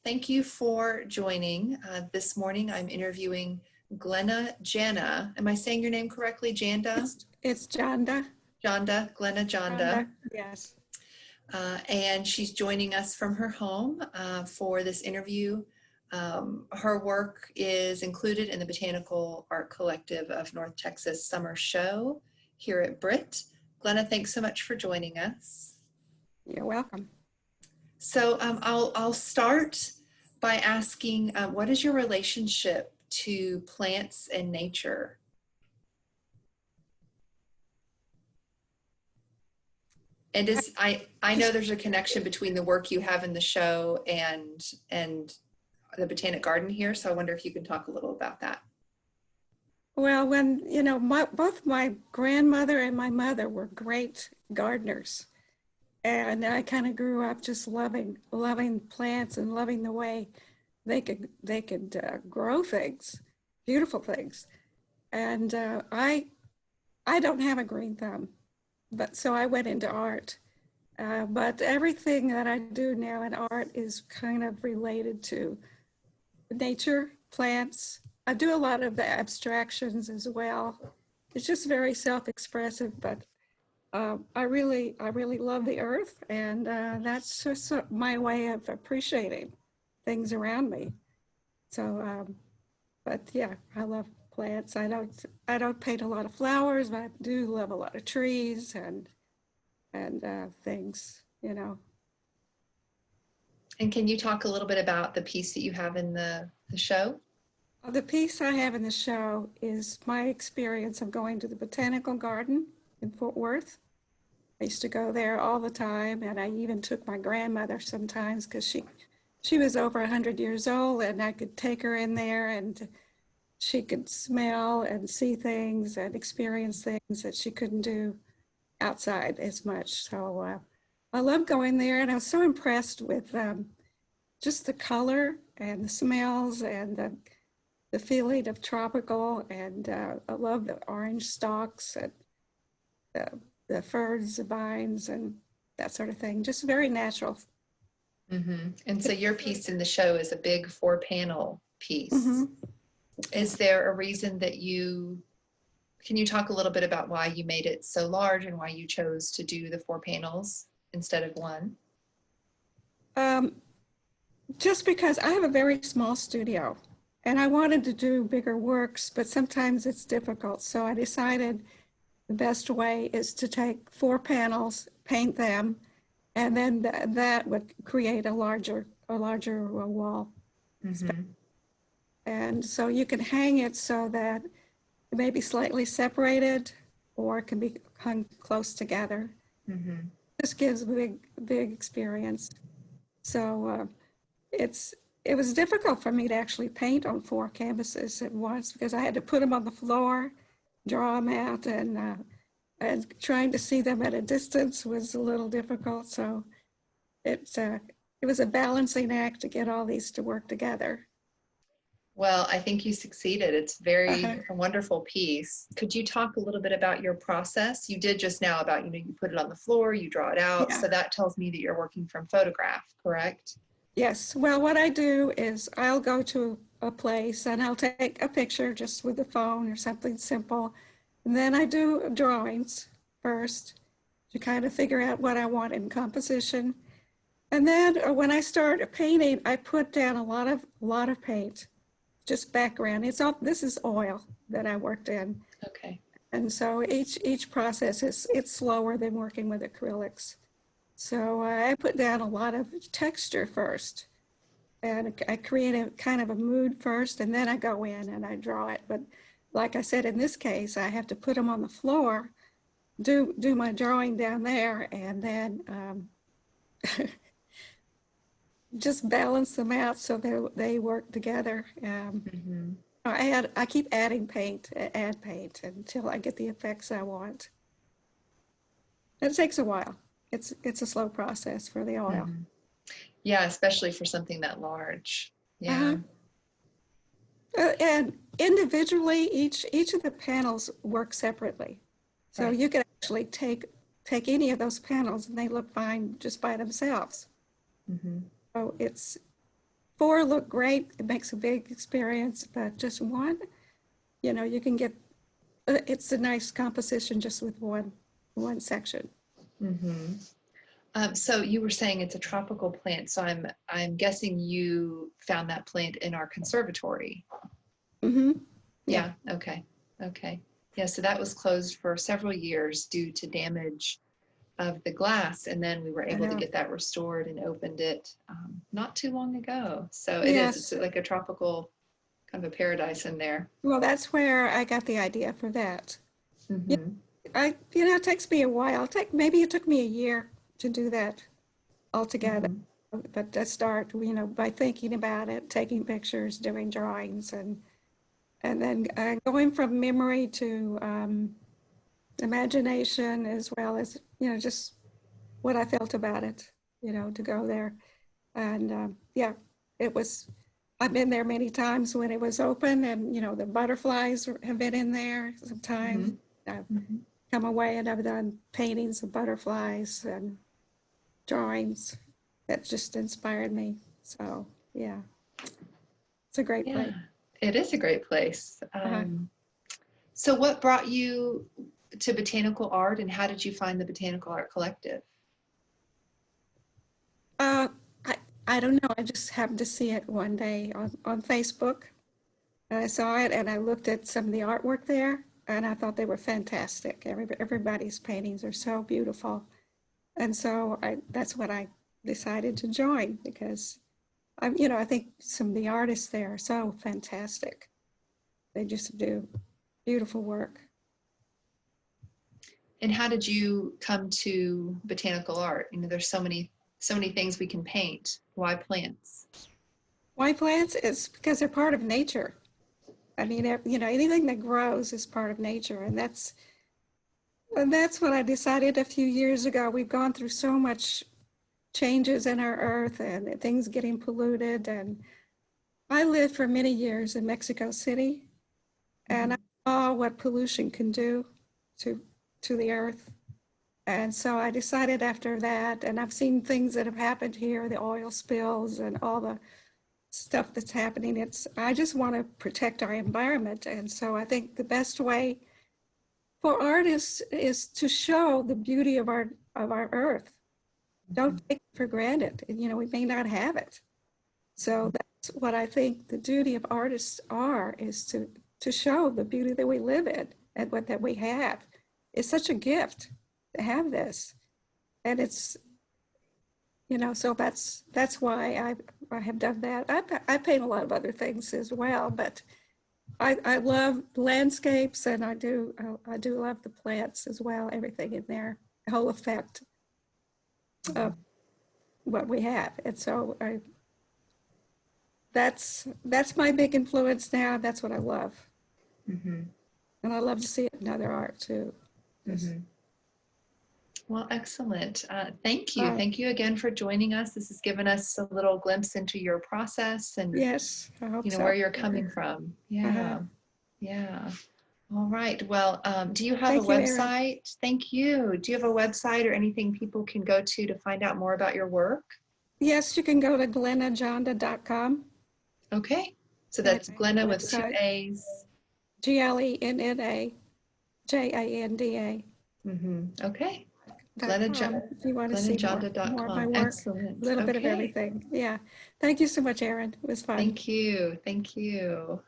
Thank you for joining. This morning I'm interviewing Glenna Janda. Am I saying your name correctly, Janda? It's Janda. Janda, Glenna Janda. Yes. And she's joining us from her home for this interview. Her work is included in the Botanical Art Collective of North Texas Summer Show here at BRIT. Glenna, thanks so much for joining us. You're welcome. So I'll start by asking, what is your relationship to plants and nature? And I know there's a connection between the work you have in the show and the Botanic Garden here. So I wonder if you can talk a little about that. Well, both my grandmother and my mother were great gardeners. And I kind of grew up just loving plants and loving the way they could grow things, beautiful things. And I don't have a green thumb, but so I went into art. But everything that I do now in art is kind of related to nature, plants. I do a lot of the abstractions as well. It's just very self-expressive, but I really love the earth, and that's just my way of appreciating things around me. So, but yeah, I love plants. I don't paint a lot of flowers, but I do love a lot of trees and things, And can you talk a little bit about the piece that you have in the show? The piece I have in the show is my experience of going to the Botanical Garden in Fort Worth. I used to go there all the time, and I even took my grandmother sometimes because she was over 100 years old, and I could take her in there and she could smell and see things and experience things that she couldn't do outside as much. So I love going there, and I was so impressed with just the color and the smells and the feeling of tropical, and I love the orange stalks and the ferns, the vines, and that sort of thing. Just very natural. Mm-hmm. And so your piece in the show is a big 4-panel piece. Mm-hmm. Is there a reason that can you talk a little bit about why you made it so large and why you chose to do the 4 panels instead of 1? Just because I have a very small studio and I wanted to do bigger works, but sometimes it's difficult. So I decided the best way is to take 4 panels, paint them, and then that would create a larger wall. Mm-hmm. And so you can hang it so that it may be slightly separated or it can be hung close together. Mm-hmm. This gives a big experience. So it was difficult for me to actually paint on 4 canvases at once because I had to put them on the floor, draw them out, and trying to see them at a distance was a little difficult. So it was a balancing act to get all these to work together. Well, I think you succeeded. It's a wonderful piece. Could you talk a little bit about your process? You did just now about, you put it on the floor, you draw it out. Yeah. So that tells me that you're working from photograph, correct? Yes. Well, what I do is I'll go to a place and I'll take a picture just with the phone or something simple. And then I do drawings first to kind of figure out what I want in composition. And then when I start painting, I put down a lot of paint, just background. This is oil that I worked in. Okay. And so each process it's slower than working with acrylics. So I put down a lot of texture first, and I create a kind of a mood first, and then I go in and I draw it. But like I said, in this case, I have to put them on the floor, do my drawing down there, and then just balance them out so they work together. Mm-hmm. I keep add paint until I get the effects I want. It takes a while. It's a slow process for the oil. Mm-hmm. Yeah, especially for something that large. Yeah. And individually, each of the panels work separately. So right. You can actually take any of those panels and they look fine just by themselves. Mm-hmm. So 4 look great. It makes a big experience, but just one, you can get, it's a nice composition just with one section. Mm-hmm. So you were saying it's a tropical plant, so I'm guessing you found that plant in our conservatory. Mm-hmm. Yeah. Yeah, okay. Okay. Yeah, so that was closed for several years due to damage of the glass, and then we were I able to know. get that restored and opened it not too long ago. So it's Yes. like a tropical kind of a paradise in there. Well, that's where I got the idea for that. Yeah, Mm-hmm. it takes me a while. Maybe it took me a year to do that altogether. Mm-hmm. But to start, by thinking about it, taking pictures, doing drawings, and then going from memory to imagination, as well as, just what I felt about it, to go there. And yeah, it was, I've been there many times when it was open, and, the butterflies have been in there sometimes. I've Mm-hmm. come away and I've done paintings of butterflies and drawings that just inspired me. So yeah, it's a great Yeah, place. it is a great place. Uh-huh. So what brought you to Botanical Art, and how did you find the Botanical Art Collective? Uh, I, I don't know. I just happened to see it one day on Facebook. And I saw it and I looked at some of the artwork there and I thought they were fantastic. Everybody's paintings are so beautiful. And so that's what I decided to join, because I think some of the artists there are so fantastic. They just do beautiful work. And how did you come to botanical art? There's so many things we can paint. Why plants? Why plants? It's because they're part of nature. I mean, anything that grows is part of nature, and that's what I decided a few years ago. We've gone through so much changes in our earth and things getting polluted. And I lived for many years in Mexico City, and I saw what pollution can do to to the earth. And so I decided after that, and I've seen things that have happened here, the oil spills and all the stuff that's happening. I just want to protect our environment. And so I think the best way for artists is to show the beauty of our earth. Don't take it for granted. We may not have it. So that's what I think the duty of artists is to show the beauty that we live in and what that we have. It's such a gift to have this. And it's, so that's why I have done that. I paint a lot of other things as well, but I love landscapes, and I do love the plants as well, everything in there, the whole effect of what we have. And so that's my big influence now. That's what I love. Mm-hmm. And I love to see it in other art too. Mm-hmm. Well, excellent. Thank you. Uh, Thank you again for joining us. This has given us a little glimpse into your process and yes, I hope so. where you're coming from. Uh-huh. Yeah. Yeah. All right. Well, do you have a Thank you, Erin. website? Thank you. Do you have a website or anything people can go to find out more about your work? Yes, you can go to glennajanda.com. Okay. So That's that's my Glenna with two website. A's. GlennaJanda. Okay. If you want to see more of my GlennaJanda.com. work, a Excellent. little bit of Okay. everything. Yeah. Thank you so much, Erin. It was fun. Thank you. Thank you.